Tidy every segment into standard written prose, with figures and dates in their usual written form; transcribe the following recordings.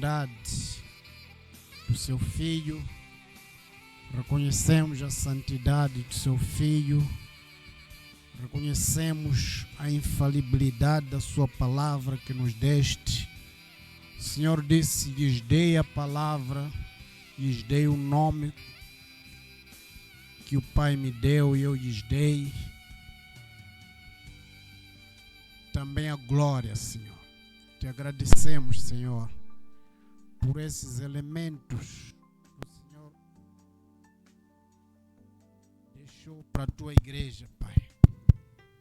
bondade do seu Filho, reconhecemos a santidade do seu Filho, reconhecemos a infalibilidade da sua palavra que nos deste. O Senhor disse: lhes dei a palavra, lhes dei o nome que o Pai me deu e eu lhes dei também a glória, Senhor. Te agradecemos, Senhor, por esses elementos que o Senhor deixou para a tua igreja, Pai.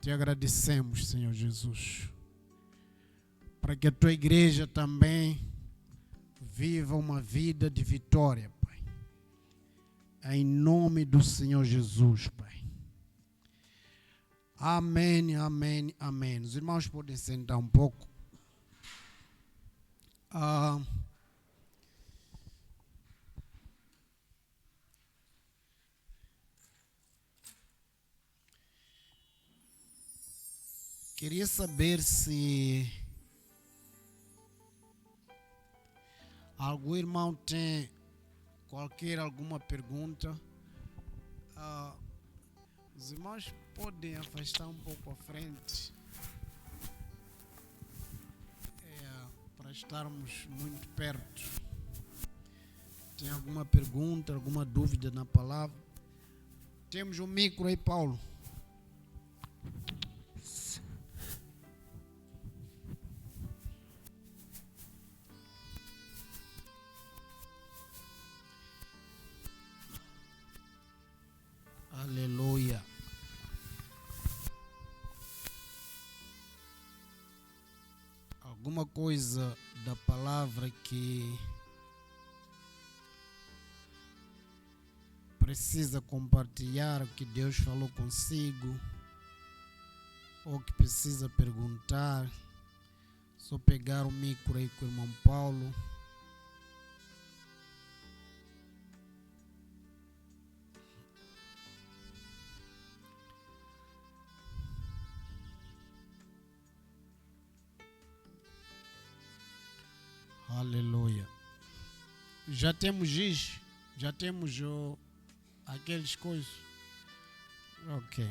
Te agradecemos, Senhor Jesus, para que a tua igreja também viva uma vida de vitória, Pai. Em nome do Senhor Jesus, Pai. Amém, amém, amém. Os irmãos podem sentar um pouco. Queria saber se algum irmão tem alguma pergunta. Os irmãos podem afastar um pouco à frente, para estarmos muito perto. Tem alguma pergunta, alguma dúvida na palavra? Temos um micro aí, Paulo. Aleluia. Alguma coisa da palavra que precisa compartilhar, o que Deus falou consigo, ou que precisa perguntar, só pegar o micro aí com o irmão Paulo. Aleluia. Já temos giz? Já temos aqueles coisas? Ok.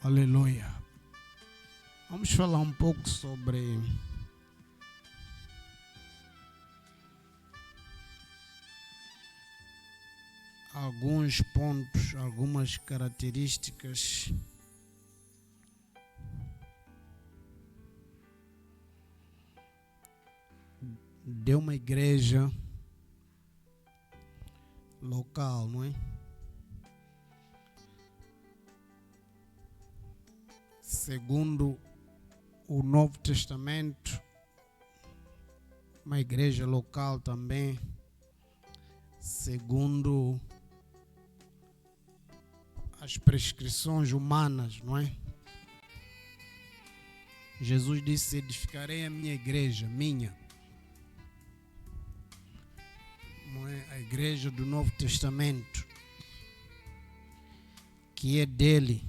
Aleluia. Vamos falar um pouco sobre alguns pontos, algumas características de uma igreja local, não é? Segundo o Novo Testamento, uma igreja local também, segundo as prescrições humanas, não é? Jesus disse: edificarei a minha igreja, não é? A igreja do Novo Testamento, que é dele.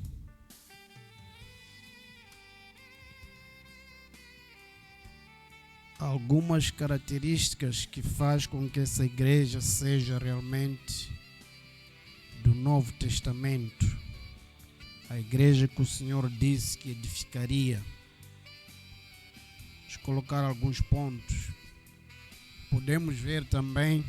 Algumas características que faz com que essa igreja seja realmente do Novo Testamento, a igreja que o Senhor disse que edificaria. Vamos colocar alguns pontos. Podemos ver também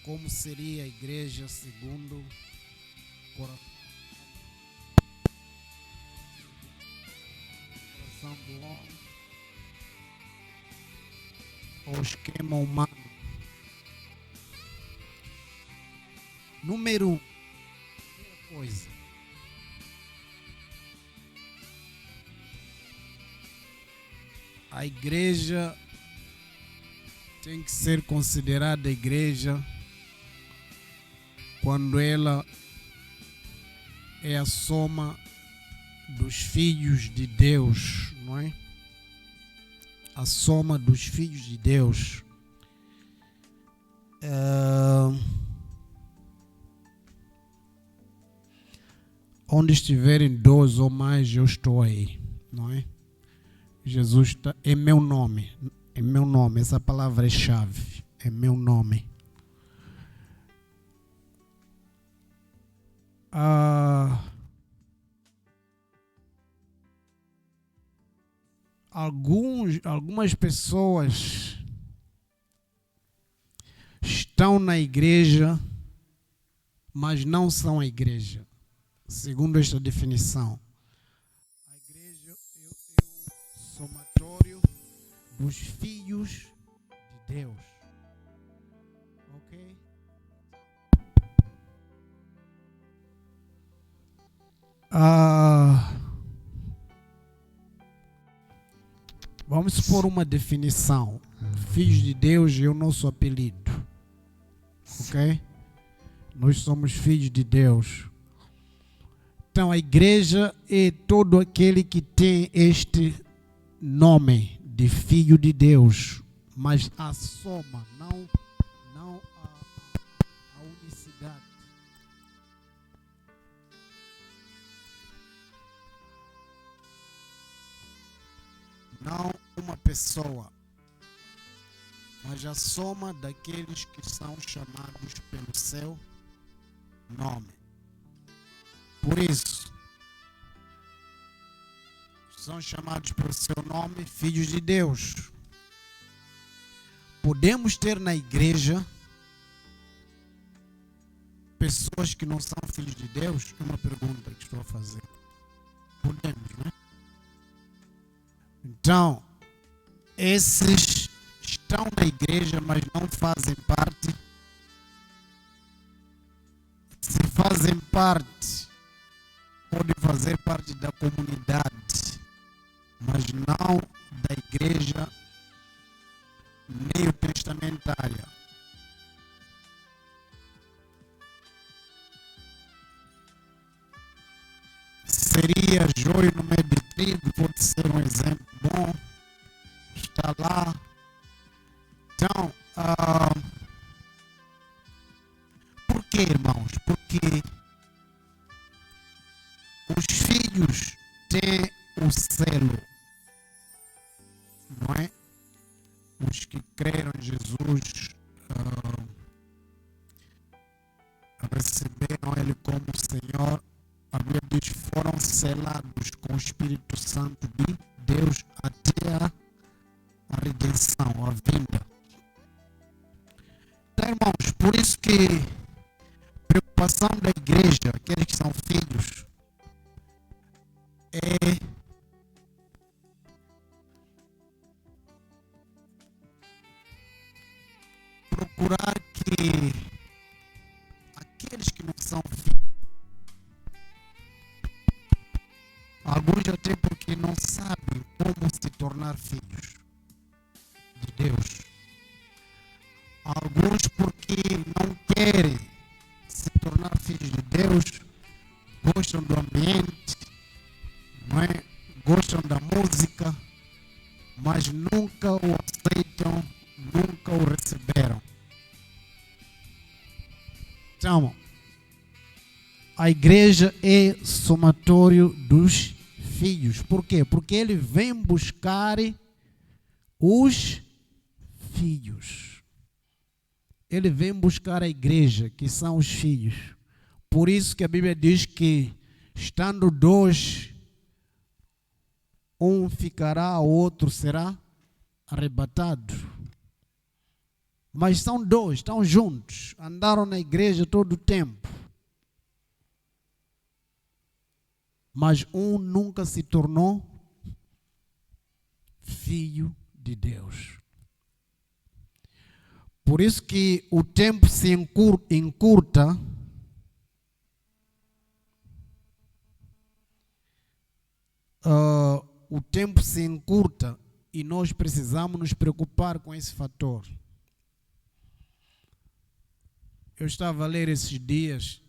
como seria a igreja segundo o coração do homem, o esquema humano. Número 1, primeira coisa, a igreja tem que ser considerada igreja quando ela é a soma dos filhos de Deus, não é? A soma dos filhos de Deus. Onde estiverem 2 ou mais, eu estou aí, não é? Jesus está em meu nome. Em meu nome, essa palavra é chave. É meu nome. Algumas pessoas estão na igreja, mas não são a igreja, segundo esta definição. A igreja é o somatório dos filhos de Deus. Ok? Vamos supor uma definição. Filhos de Deus é o nosso apelido. Ok? Nós somos filhos de Deus. Então a igreja é todo aquele que tem este nome de filho de Deus. Mas a soma, não a unicidade. Não uma pessoa, mas a soma daqueles que são chamados pelo seu nome. Por isso, são chamados pelo seu nome filhos de Deus. Podemos ter na igreja pessoas que não são filhos de Deus? É uma pergunta que estou a fazer. Podemos, né? Então, esses estão na igreja, mas não fazem parte. Se fazem parte, podem fazer parte da comunidade, mas não da igreja neotestamentária. Seria joio no meio de trigo, pode ser um exemplo bom. Está lá. Então, por que, irmãos? Porque os filhos têm o selo, não é? Os que creram em Jesus receberam Ele como Senhor. A Bíblia diz: foram selados com o Espírito Santo de Deus até a redenção, a vinda. Então, irmãos, por isso que a preocupação da igreja, aqueles que são filhos, é procurar que aqueles que não são filhos, alguns até porque não sabem como se tornar filhos de Deus, alguns porque não querem se tornar filhos de Deus, gostam do ambiente, não é? Gostam da música, mas nunca o aceitam, nunca o receberam. Então, a igreja é somatório dos filhos. Por quê? Porque ele vem buscar os filhos. Ele vem buscar a igreja, que são os filhos. Por isso que a Bíblia diz que, estando 2, um ficará, o outro será arrebatado. Mas são 2, estão juntos, andaram na igreja todo o tempo. Mas um nunca se tornou filho de Deus. Por isso que o tempo se encurta. O tempo se encurta E nós precisamos nos preocupar com esse fator. Eu estava a ler esses dias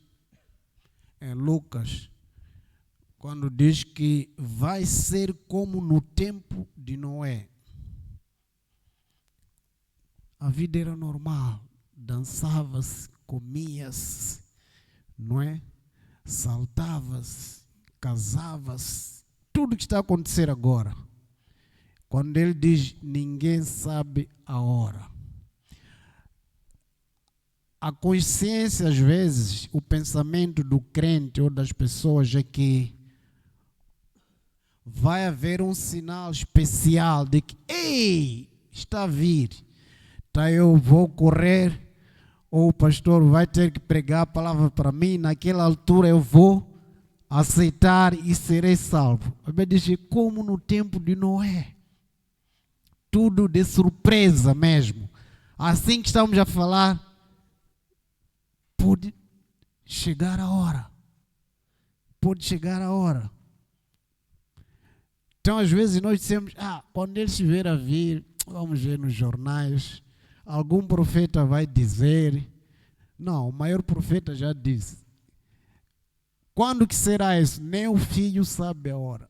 em Lucas, quando diz que vai ser como no tempo de Noé. A vida era normal, dançava-se, comia-se, não é? Saltava-se, casava-se, tudo que está a acontecer agora. Quando ele diz, ninguém sabe a hora. A consciência, às vezes, o pensamento do crente ou das pessoas é que vai haver um sinal especial de que, ei, está a vir. Então eu vou correr, ou o pastor vai ter que pregar a palavra para mim, naquela altura eu vou aceitar e serei salvo. A Bíblia diz, como no tempo de Noé. Tudo de surpresa mesmo. Assim que estamos a falar, pode chegar a hora. Pode chegar a hora. Então, às vezes, nós dizemos, quando ele estiver a vir, vamos ver nos jornais, algum profeta vai dizer. Não, o maior profeta já disse. Quando que será isso? Nem o filho sabe a hora,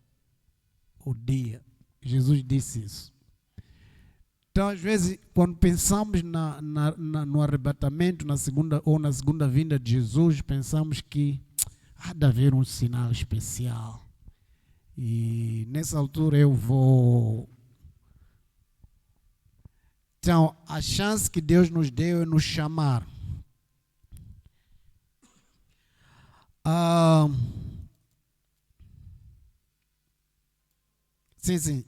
o dia. Jesus disse isso. Então, às vezes, quando pensamos no arrebatamento, na segunda vinda de Jesus, pensamos que há de haver um sinal especial. E nessa altura eu vou... Então, a chance que Deus nos deu é nos chamar. Sim.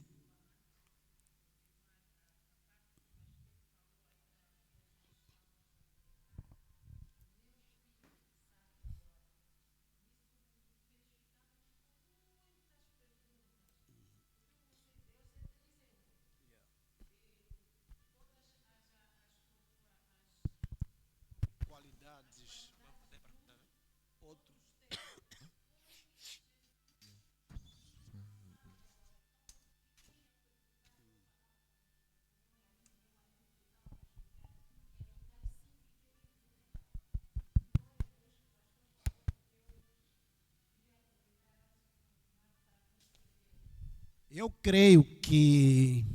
Eu creio que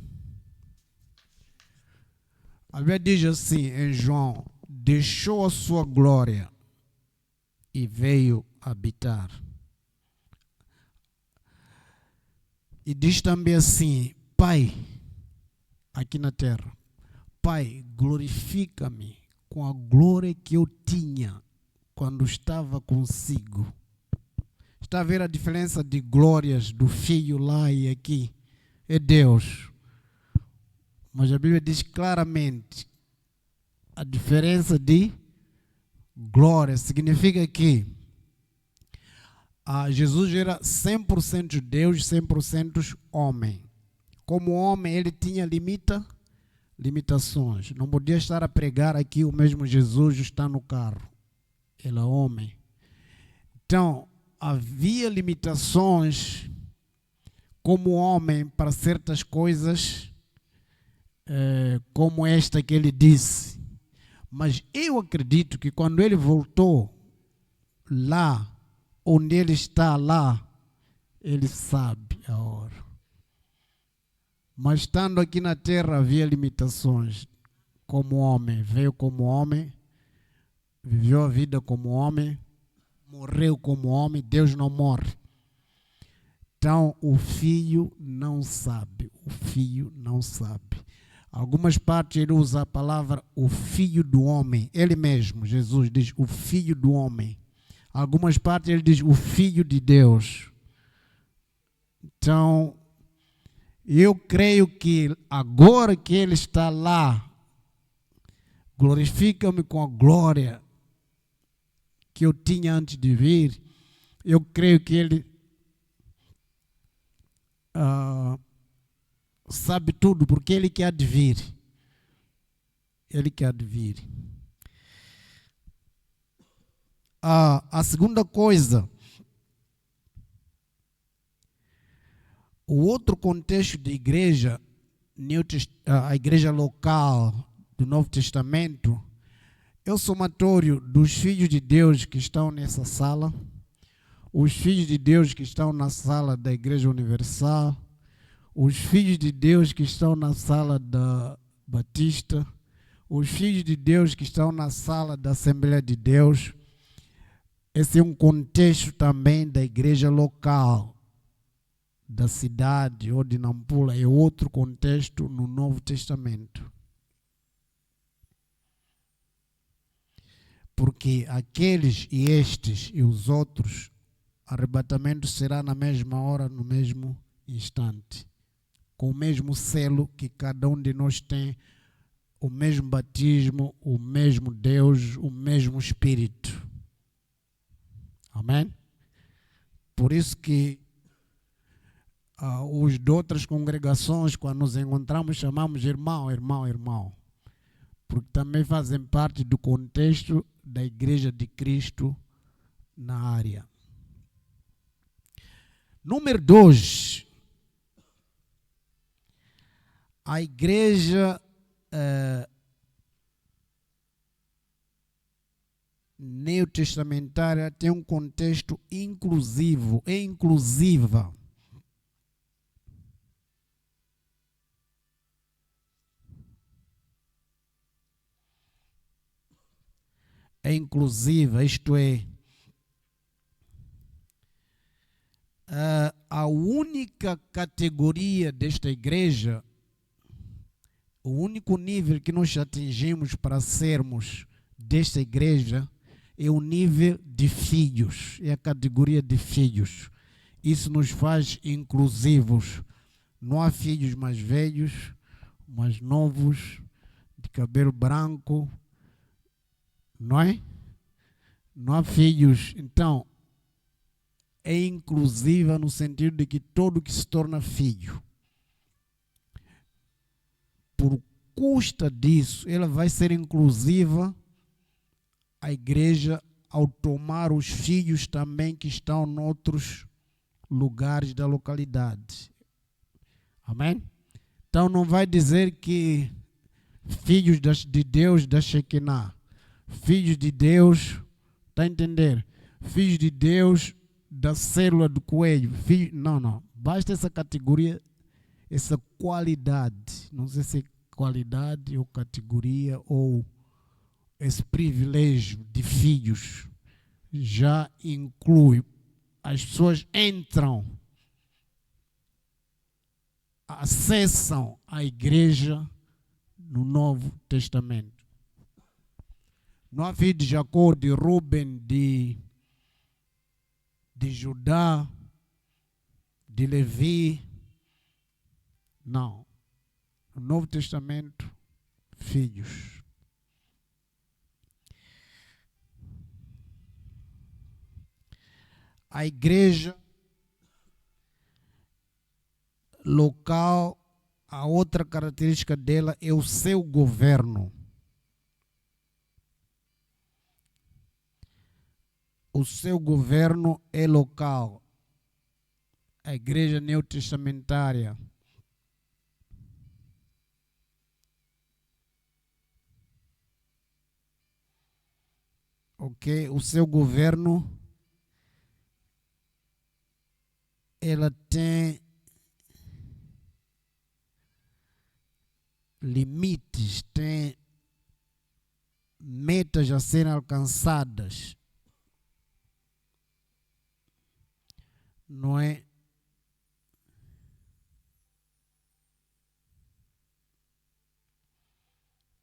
a Bíblia diz assim em João, deixou a sua glória e veio habitar. E diz também assim, Pai, aqui na terra, Pai, glorifica-me com a glória que eu tinha quando estava consigo. Está a ver a diferença de glórias do Filho lá e aqui? É Deus. Mas a Bíblia diz claramente a diferença de glória. Significa que Jesus era 100% Deus, 100% homem. Como homem, ele tinha limitações. Não podia estar a pregar aqui, o mesmo Jesus está no carro. Ele é homem. Então, havia limitações como homem para certas coisas, como esta que ele disse. Mas eu acredito que quando ele voltou lá, onde ele está lá, ele sabe a hora. Mas estando aqui na terra havia limitações. Como homem, veio como homem, viveu a vida como homem, morreu como homem. Deus não morre. Então o filho não sabe. O filho não sabe. Algumas partes ele usa a palavra o filho do homem. Ele mesmo, Jesus, diz o filho do homem. Algumas partes ele diz o filho de Deus. Então, eu creio que agora que ele está lá, glorifica-me com a glória que eu tinha antes de vir. Eu creio que ele sabe tudo, porque ele quer de vir. Ele quer de vir. A segunda coisa, o outro contexto de igreja a igreja local do Novo Testamento é o somatório dos filhos de Deus que estão nessa sala, os filhos de Deus que estão na sala da Igreja Universal, os filhos de Deus que estão na sala da Batista, os filhos de Deus que estão na sala da Assembleia de Deus. Esse é um contexto também da igreja local, da cidade ou de Nampula, é outro contexto no Novo Testamento. Porque aqueles e estes e os outros, arrebatamento será na mesma hora, no mesmo instante, com o mesmo selo que cada um de nós tem, o mesmo batismo, o mesmo Deus, o mesmo Espírito. Amém? Por isso que os de outras congregações, quando nos encontramos, chamamos irmão, irmão, irmão. Porque também fazem parte do contexto da Igreja de Cristo na área. Número 2. A igreja neotestamentária tem um contexto inclusivo, é inclusiva. É inclusiva, isto é, a única categoria desta igreja, o único nível que nós atingimos para sermos desta igreja é o nível de filhos, é a categoria de filhos. Isso nos faz inclusivos. Não há filhos mais velhos, mais novos, de cabelo branco, não é? Não há filhos. Então, é inclusiva no sentido de que todo que se torna filho, por custa disso, ela vai ser inclusiva a igreja ao tomar os filhos também que estão em outros lugares da localidade. Amém? Então não vai dizer que filhos de Deus da Shekinah, filhos de Deus, está a entender? Filhos de Deus da célula do coelho. Não. Basta essa categoria, essa qualidade. Não sei se é qualidade ou categoria ou esse privilégio de filhos já inclui. As pessoas entram, acessam a igreja no Novo Testamento. Não há filho de Jacó, de Ruben, de Judá, de Levi. Não. No Novo Testamento, filhos. A igreja local, a outra característica dela é o seu governo. O seu governo é local. A igreja neotestamentária. Ok? O seu governo, ela tem limites, tem metas a serem alcançadas. Não é?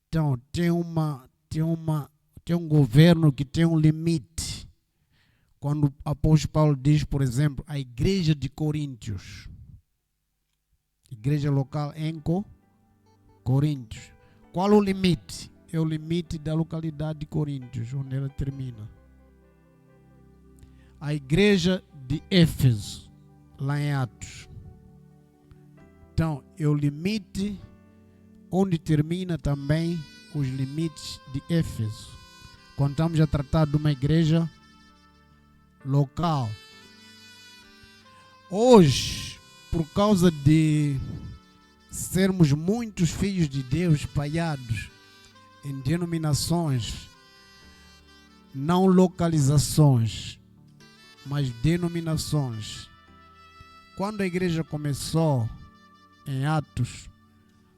Então, tem um governo que tem um limite. Quando o apóstolo Paulo diz, por exemplo, a igreja de Coríntios, igreja local em Coríntios. Qual o limite? É o limite da localidade de Coríntios, onde ela termina. A igreja de Éfeso, lá em Atos. Então, é o limite onde termina também os limites de Éfeso. Quando estamos a tratar de uma igreja local. Hoje, por causa de sermos muitos filhos de Deus espalhados em denominações, não localizações, mas denominações. Quando a igreja começou em Atos,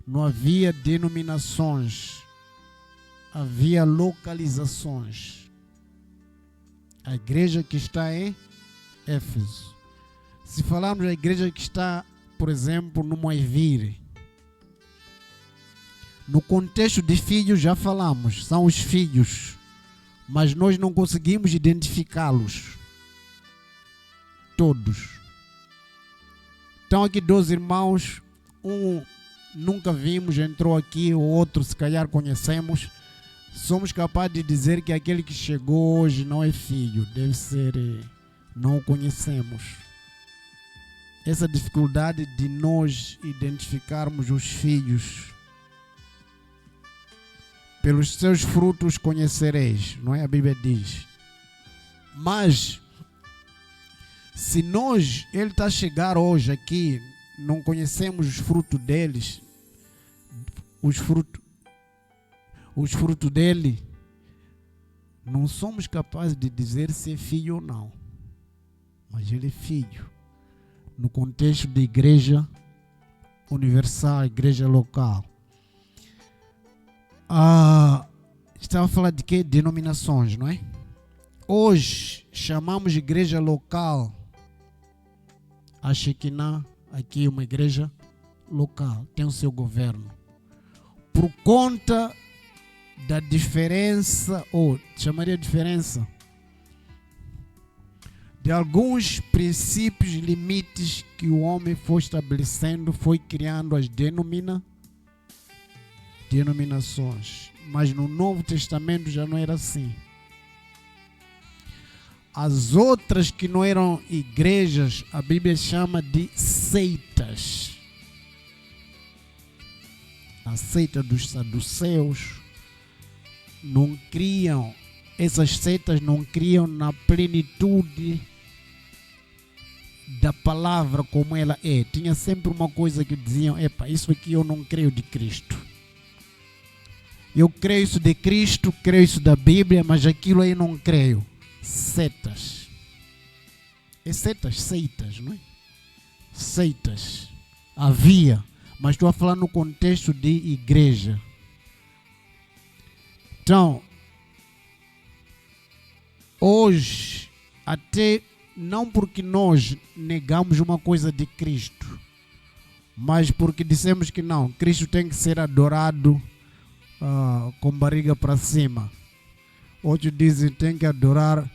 não havia denominações, havia localizações. A igreja que está em Éfeso. Se falarmos da igreja que está, por exemplo, no Moivire, no contexto de filhos já falamos, são os filhos, mas nós não conseguimos identificá-los todos. Então aqui 2 irmãos, um nunca vimos, entrou aqui, o outro se calhar conhecemos. Somos capazes de dizer que aquele que chegou hoje não é filho, deve ser, não o conhecemos. Essa dificuldade de nós identificarmos os filhos. Pelos seus frutos conhecereis, não é? A Bíblia diz. Mas, se nós, ele está a chegar hoje aqui, não conhecemos os frutos deles, os frutos dele, não somos capazes de dizer se é filho ou não. Mas ele é filho. No contexto de igreja universal, igreja local. Estava a falar de quê? Denominações, não é? Hoje chamamos de igreja local a Shekinah, aqui uma igreja local, tem o seu governo. Por conta da diferença, ou chamaria diferença, de alguns princípios e limites que o homem foi estabelecendo, foi criando as denominações. Mas no Novo Testamento já não era assim. As outras que não eram igrejas, a Bíblia chama de seitas. A seita dos saduceus não criam, essas seitas não criam na plenitude da palavra como ela é. Tinha sempre uma coisa que diziam: epa, isso aqui eu não creio de Cristo. Eu creio isso de Cristo, creio isso da Bíblia, mas aquilo aí não creio. Setas. É setas, seitas, não é? Seitas. Havia, mas estou a falar no contexto de igreja. Então, hoje, até não porque nós negamos uma coisa de Cristo, mas porque dissemos que não, Cristo tem que ser adorado com barriga para cima. Outros dizem que tem que adorar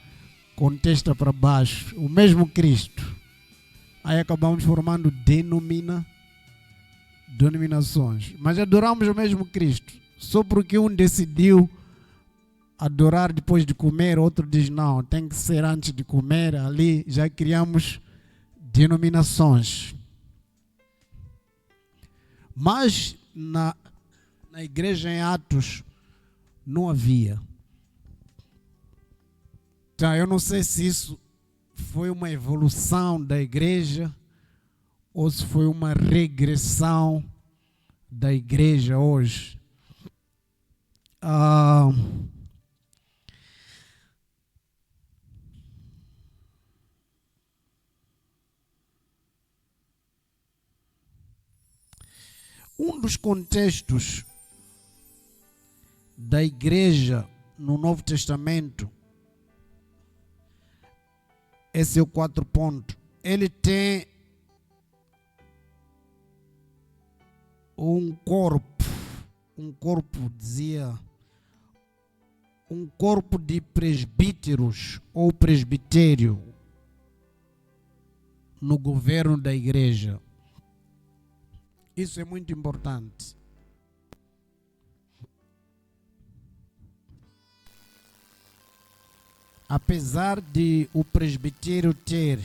com testa para baixo. O mesmo Cristo. Aí acabamos formando denominações. Mas adoramos o mesmo Cristo. Só porque um decidiu adorar depois de comer, outro diz não, tem que ser antes de comer. Ali já criamos denominações. Mas na igreja em Atos não havia. Então eu não sei se isso foi uma evolução da igreja ou se foi uma regressão da igreja hoje. Um dos contextos da igreja no Novo Testamento, esse é o 4 ponto. Ele tem um corpo, dizia, um corpo de presbíteros ou presbitério no governo da igreja. Isso é muito importante. Apesar de o presbitério ter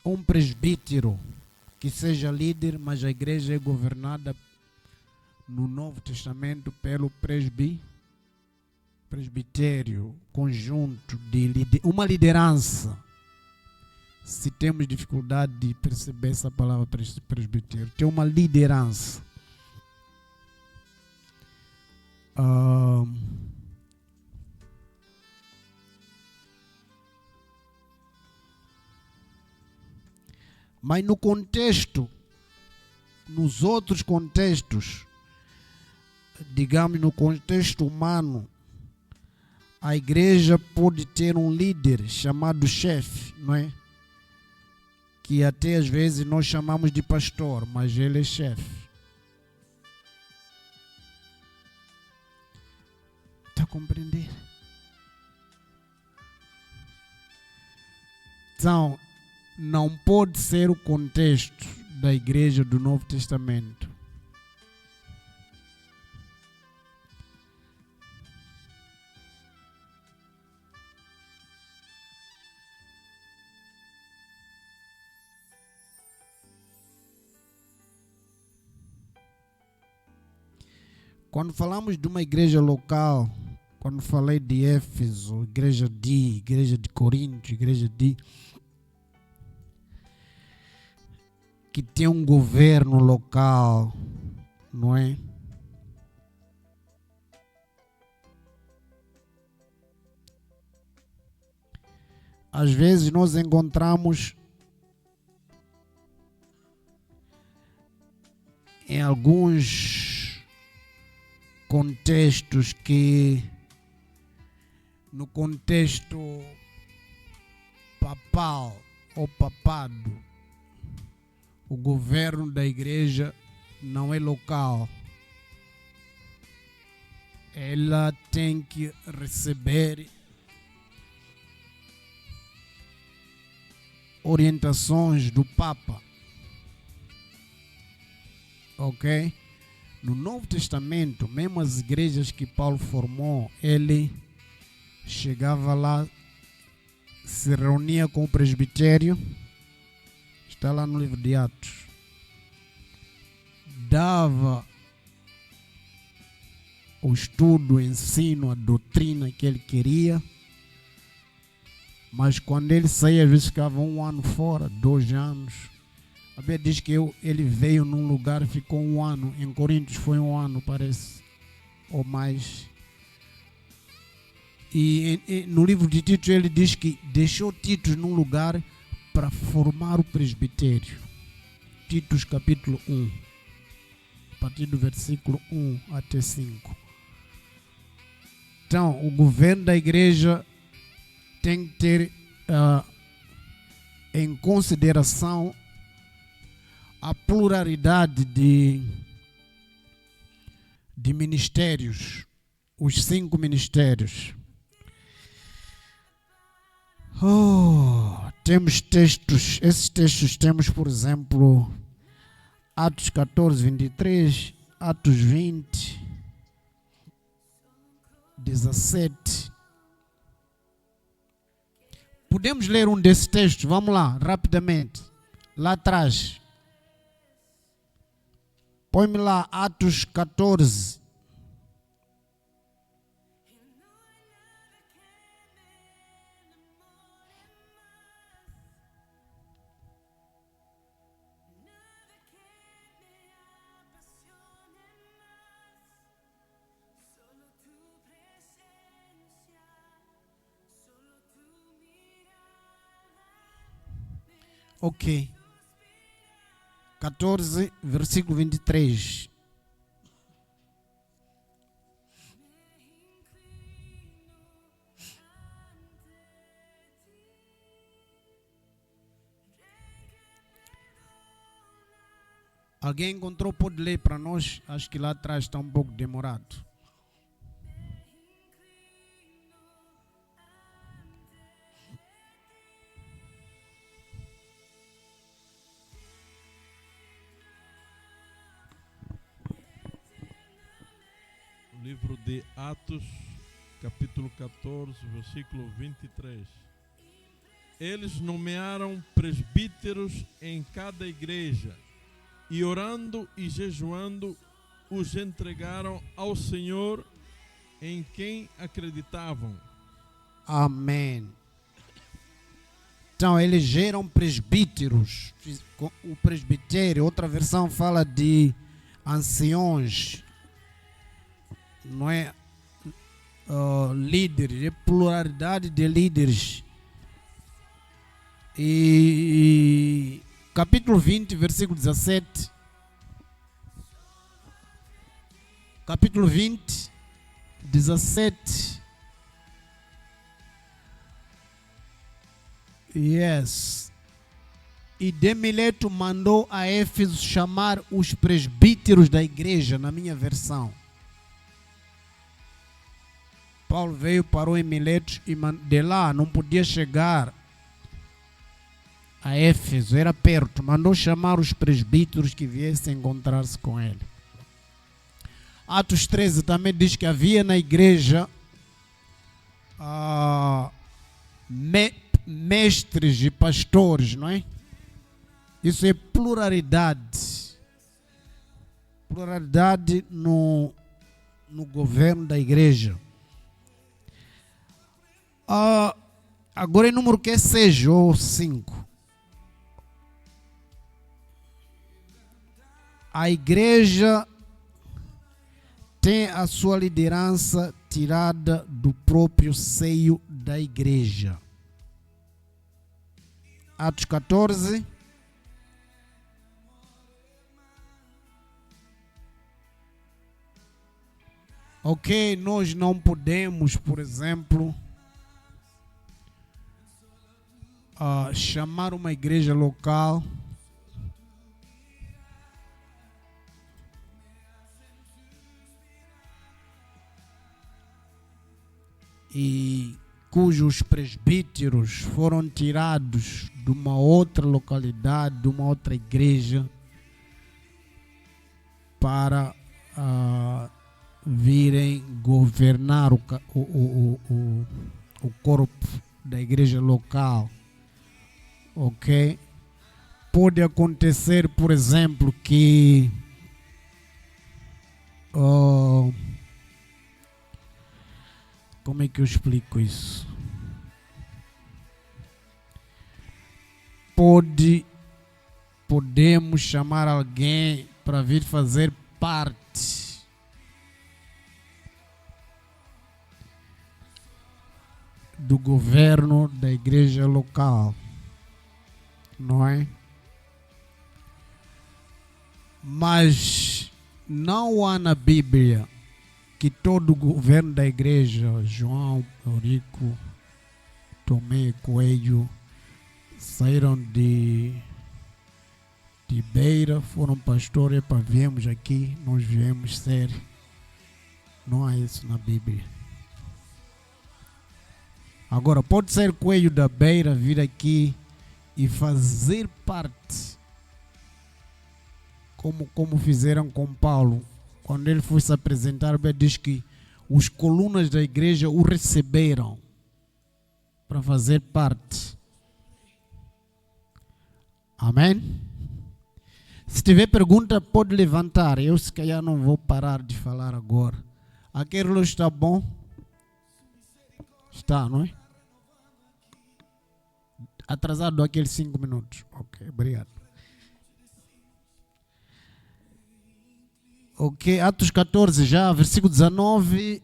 um presbítero que seja líder, mas a igreja é governada no Novo Testamento pelo presbitério, conjunto de uma liderança se temos dificuldade de perceber essa palavra presbitério. Tem uma liderança. Mas no contexto, nos outros contextos, digamos no contexto humano, a igreja pode ter um líder chamado chefe, não é? Que até às vezes nós chamamos de pastor, mas ele é chefe. Está a compreender? Então, não pode ser o contexto da igreja do Novo Testamento. Quando falamos de uma igreja local, quando falei de Éfeso, igreja de Corinto, igreja de que tem um governo local, não é? Às vezes nós encontramos em alguns contextos que no contexto papal ou papado, o governo da igreja não é local. Ela tem que receber orientações do Papa. Ok? No Novo Testamento, mesmo as igrejas que Paulo formou, ele chegava lá, se reunia com o presbitério. Está lá no livro de Atos. Dava o estudo, o ensino, a doutrina que ele queria. Mas quando ele saía, às vezes ficava 1 ano fora, 2 anos. A Bíblia diz que ele veio num lugar e ficou 1 ano. Em Coríntios foi 1 ano, parece, ou mais. E no livro de Tito ele diz que deixou Tito num lugar para formar o presbitério. Tito capítulo 1, a partir do versículo 1 até 5. Então, o governo da igreja tem que ter em consideração a pluralidade de ministérios, os 5 ministérios. Temos textos, esses textos temos, por exemplo, Atos 14, 23, Atos 20, 17. Podemos ler um desses textos? Vamos lá, rapidamente. Lá atrás. Põe-me lá, Atos 14. Ok. 14, versículo 23. Alguém encontrou? Pode ler para nós? Acho que lá atrás está um pouco demorado. Livro de Atos, capítulo 14, versículo 23. Eles nomearam presbíteros em cada igreja e, orando e jejuando, os entregaram ao Senhor em quem acreditavam. Amém. Então, elegeram presbíteros. O presbitério, outra versão fala de anciões. Não é líderes, é pluralidade de líderes. E capítulo 20, versículo 17. Capítulo 20, 17. Yes. E de Mileto mandou a Éfeso chamar os presbíteros da igreja, na minha versão. Paulo veio, parou em Mileto e de lá não podia chegar a Éfeso, era perto. Mandou chamar os presbíteros que viessem encontrar-se com ele. Atos 13 também diz que havia na igreja mestres e pastores, não é? Isso é pluralidade. Pluralidade no governo da igreja. Agora em número que é 6 ou 5. A igreja tem a sua liderança tirada do próprio seio da igreja. Atos 14. Ok, nós não podemos, por exemplo, chamar uma igreja local e cujos presbíteros foram tirados de uma outra localidade, de uma outra igreja, para virem governar o corpo da igreja local. Ok? Pode acontecer, por exemplo, que como é que eu explico isso? Podemos chamar alguém para vir fazer parte do governo da igreja local, não é? Mas não há na Bíblia que todo o governo da igreja, João, Eurico, Tomé, Coelho, saíram de Beira, foram pastores, para viemos aqui, nós viemos ser. Não há isso na Bíblia. Agora, pode ser Coelho da Beira vir aqui e fazer parte, como fizeram com Paulo. Quando ele foi se apresentar, ele diz que os colunas da igreja o receberam para fazer parte. Amém? Se tiver pergunta, pode levantar. Eu, se calhar, não vou parar de falar agora. Aquele relógio está bom? Está, não é? Atrasado aqueles 5 minutos. Ok, obrigado. Ok, Atos 14 já, versículo 19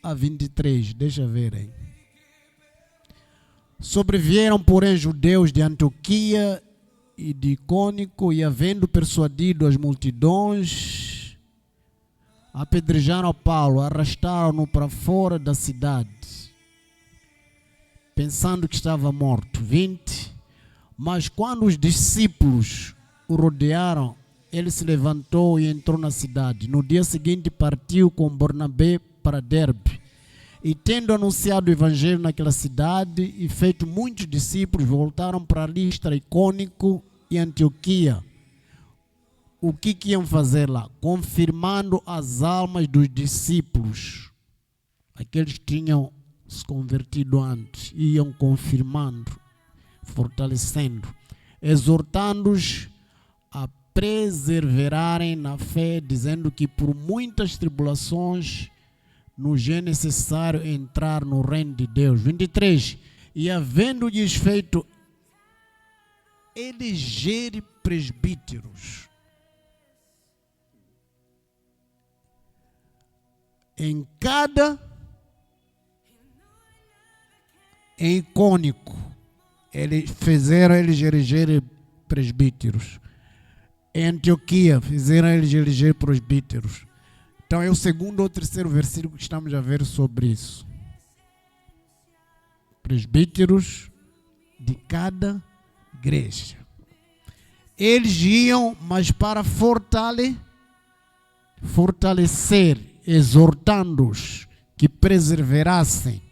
a 23. Deixa ver aí. Sobrevieram, porém, judeus de Antioquia e de Icônico, e havendo persuadido as multidões, apedrejaram Paulo, arrastaram-no para fora da cidade, pensando que estava morto. 20. Mas quando os discípulos o rodearam, ele se levantou e entrou na cidade. No dia seguinte partiu com Barnabé para Derbe. E tendo anunciado o evangelho naquela cidade e feito muitos discípulos, voltaram para Listra, Icônico e Antioquia. O que iam fazer lá? Confirmando as almas dos discípulos. Aqueles que tinham se convertido antes, iam confirmando, fortalecendo, exortando-os a perseverarem na fé, dizendo que por muitas tribulações nos é necessário entrar no reino de Deus. 23. E havendo-lhes feito eleger presbíteros em Icônico, fizeram eles eleger presbíteros. Em Antioquia, fizeram eles eleger presbíteros. Então é o segundo ou terceiro versículo que estamos a ver sobre isso. Presbíteros de cada igreja. Eles iam, mas para fortalecer, exortando-os que perseverassem.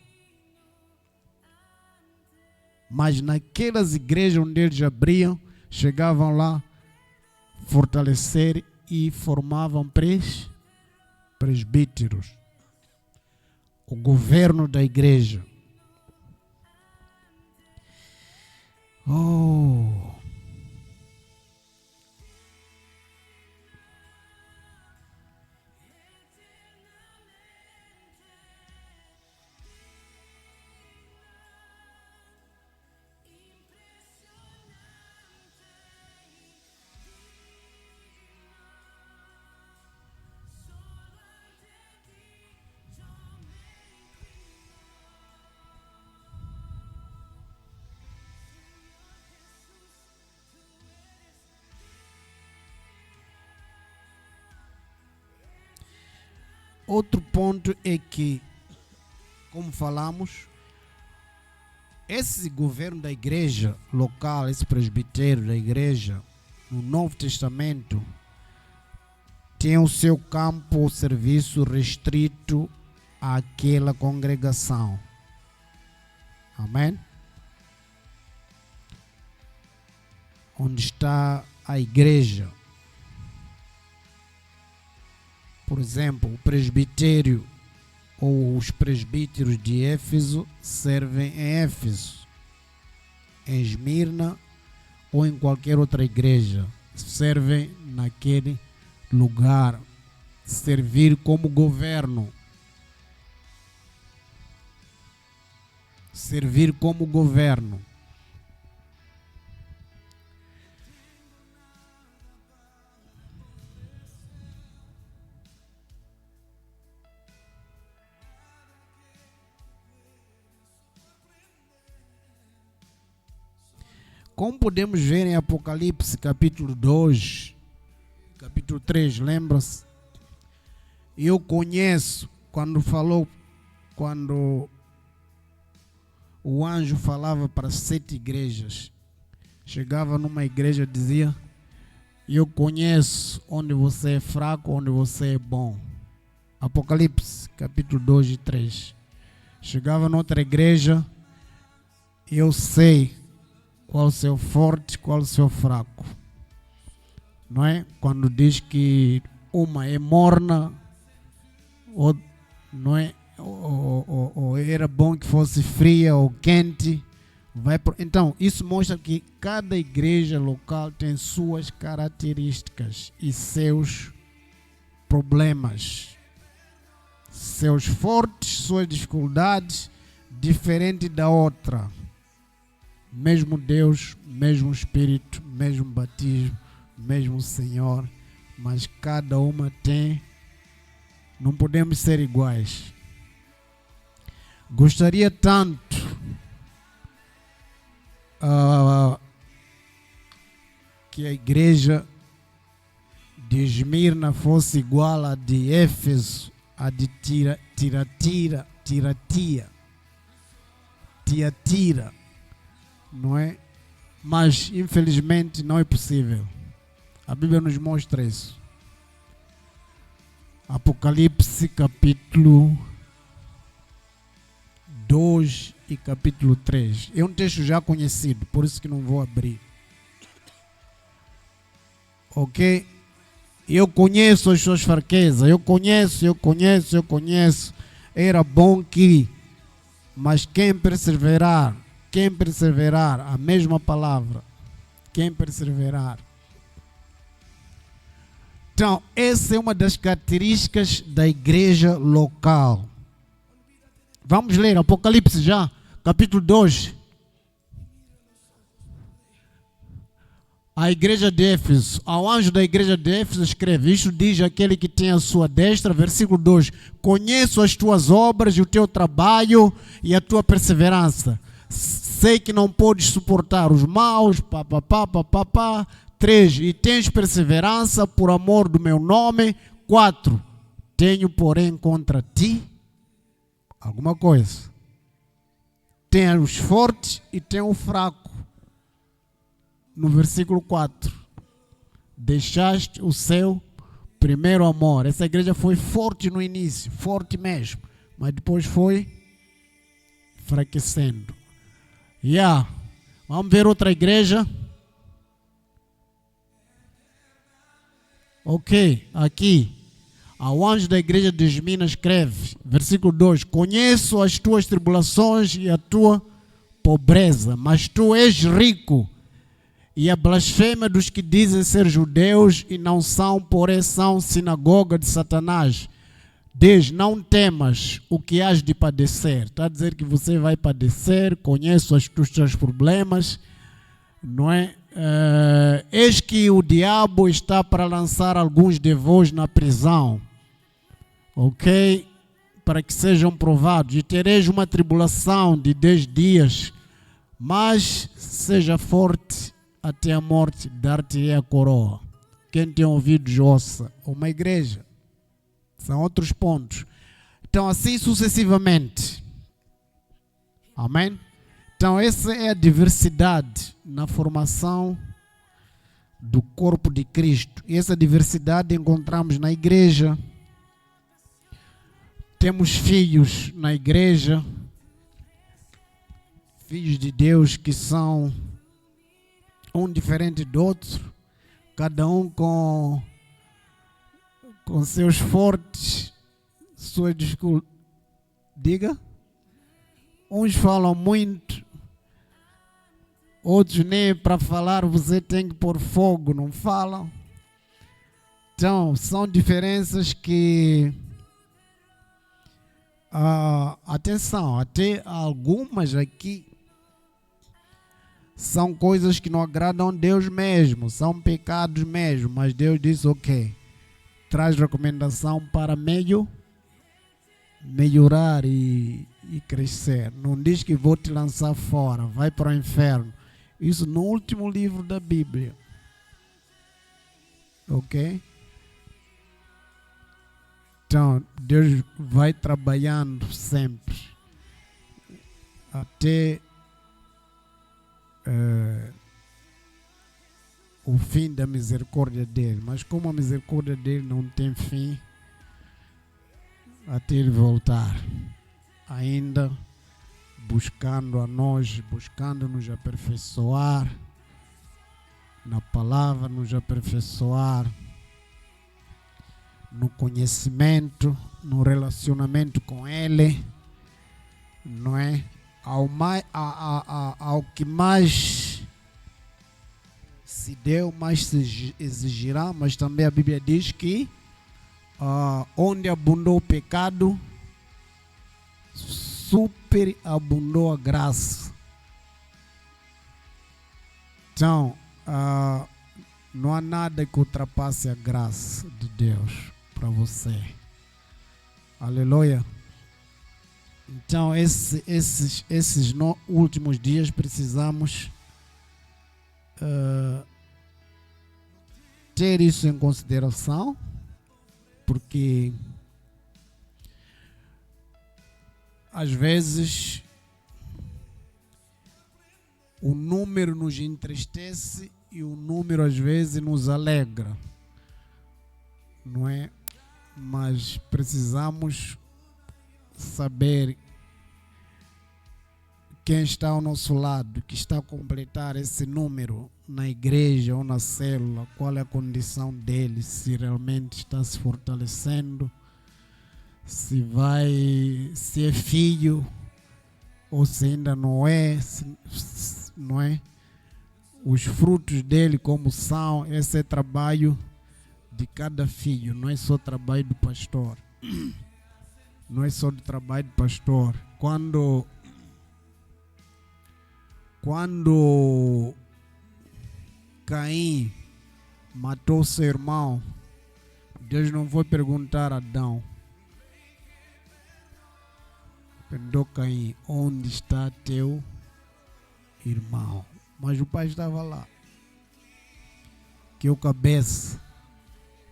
Mas naquelas igrejas onde eles abriam, chegavam lá, fortalecer e formavam presbíteros. O governo da igreja. Outro ponto é que, como falamos, esse governo da igreja local, esse presbitério da igreja, no Novo Testamento, tem o seu campo ou serviço restrito àquela congregação. Amém? Onde está a igreja. Por exemplo, o presbitério ou os presbíteros de Éfeso servem em Éfeso, em Esmirna ou em qualquer outra igreja. Servem naquele lugar. Servir como governo. Servir como governo. Como podemos ver em Apocalipse capítulo 2, capítulo 3, lembra-se? Eu conheço, quando o anjo falava para 7 igrejas, chegava numa igreja e dizia: eu conheço onde você é fraco, onde você é bom. Apocalipse capítulo 2 e 3. Chegava noutra igreja, eu sei qual o seu forte, qual o seu fraco. Não é? Quando diz que uma é morna, ou, não é? Ou era bom que fosse fria ou quente. Então, isso mostra que cada igreja local tem suas características e seus problemas. Seus fortes, suas dificuldades, diferente da outra. Mesmo Deus, mesmo Espírito, mesmo batismo, mesmo Senhor, mas cada uma tem, não podemos ser iguais. Gostaria tanto que a igreja de Esmirna fosse igual à de Éfeso, a de Tiatira, não é? Mas infelizmente não é possível. A Bíblia nos mostra isso. Apocalipse capítulo 2 e capítulo 3. É um texto já conhecido, por isso que não vou abrir. Ok? Eu conheço as suas fraquezas, eu conheço. Era bom que, mas quem perseverar, a mesma palavra, quem perseverar. Então, essa é uma das características da igreja local. Vamos ler Apocalipse já, capítulo 2. A igreja de Éfeso, ao anjo da igreja de Éfeso escreve, isto diz aquele que tem a sua destra, versículo 2, conheço as tuas obras e o teu trabalho e a tua perseverança. Sei que não podes suportar os maus, 3, e tens perseverança por amor do meu nome. 4, tenho porém contra ti alguma coisa. Tem os fortes e tem o fraco. No versículo 4, deixaste o seu primeiro amor. Essa igreja foi forte no início, forte mesmo, mas depois foi enfraquecendo. Vamos ver outra igreja. Ok, aqui, ao anjo da igreja de Esmina escreve, versículo 2, conheço as tuas tribulações e a tua pobreza, mas tu és rico. E a blasfêmia dos que dizem ser judeus e não são, porém são sinagoga de Satanás. Diz, não temas o que has de padecer. Está a dizer que você vai padecer, conheço os teus problemas, não é? Eis que o diabo está para lançar alguns de vós na prisão, ok? Para que sejam provados. E tereis uma tribulação de 10 dias, mas seja forte até a morte, dar-te-ei a coroa. Quem tem ouvidos ouça. Uma igreja. São outros pontos. Então, assim sucessivamente. Amém? Então, essa é a diversidade na formação do corpo de Cristo. E essa diversidade encontramos na igreja. Temos filhos na igreja. Filhos de Deus que são um diferente do outro, cada um com seus fortes, suas dificuldades. Diga. Uns falam muito, outros nem para falar você tem que pôr fogo, não falam. Então, são diferenças que, atenção, até algumas aqui são coisas que não agradam a Deus mesmo, são pecados mesmo, mas Deus diz ok, traz recomendação para melhorar e crescer. Não diz que vou te lançar fora, vai para o inferno. Isso no último livro da Bíblia. Ok? Então, Deus vai trabalhando sempre até o fim da misericórdia dele. Mas como a misericórdia dele não tem fim, até ele voltar, ainda buscando a nós, buscando nos aperfeiçoar na palavra, nos aperfeiçoar no conhecimento, no relacionamento com ele, não é? Ao que mais se deu, mais se exigirá, mas também a Bíblia diz que onde abundou o pecado, superabundou a graça. Então, não há nada que ultrapasse a graça de Deus para você. Aleluia. Então, esses últimos dias precisamos ter isso em consideração, porque às vezes o número nos entristece e o número às vezes nos alegra, não é? Mas precisamos saber quem está ao nosso lado, que está a completar esse número na igreja ou na célula, qual é a condição dele, se realmente está se fortalecendo, se é filho ou se ainda não é, não é? Os frutos dele como são, esse é trabalho de cada filho, não é só trabalho do pastor. Não é só do trabalho do pastor. Quando Quando Caim matou seu irmão, Deus não foi perguntar a Adão. Perguntou Caim: onde está teu irmão? Mas o pai estava lá. Que o cabeça,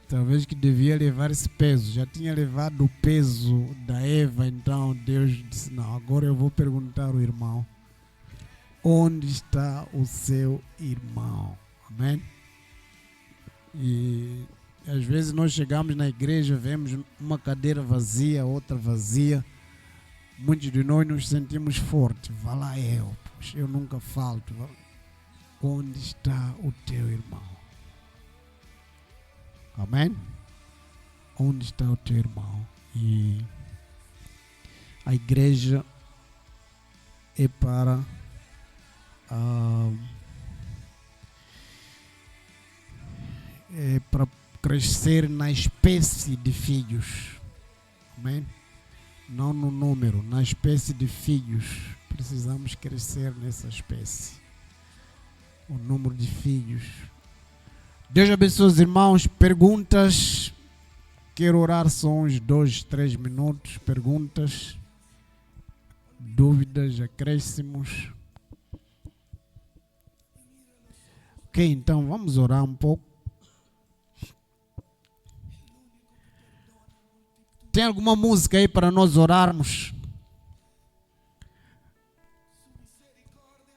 talvez que devia levar esse peso, já tinha levado o peso da Eva. Então Deus disse: não, agora eu vou perguntar ao irmão: onde está o seu irmão? Amém? E às vezes nós chegamos na igreja, vemos uma cadeira vazia, outra vazia. Muitos de nós nos sentimos fortes. Vá lá eu, poxa, eu nunca falto. Onde está o teu irmão? Amém? Onde está o teu irmão? E a igreja é para crescer na espécie de filhos. Amém? Não no número, na espécie de filhos. Precisamos crescer nessa espécie. O número de filhos. Deus abençoe os irmãos. Perguntas. Quero orar só uns 2, 3 minutos. Perguntas, dúvidas, acréscimos. Ok, então vamos orar um pouco. Tem alguma música aí para nós orarmos?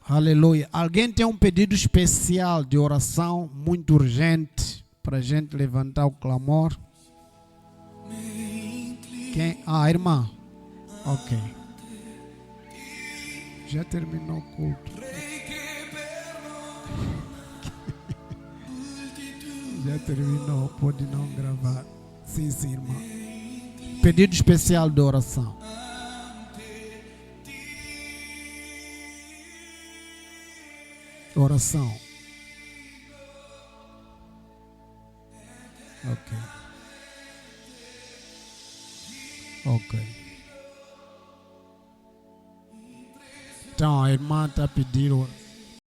Aleluia. Alguém tem um pedido especial de oração, muito urgente, para a gente levantar o clamor? Quem? Irmã. Ok. Já terminou o culto. Já terminou, pode não gravar. Sim, irmã. Pedido especial de oração. Oração. Ok. Então a irmã está pedindo oração.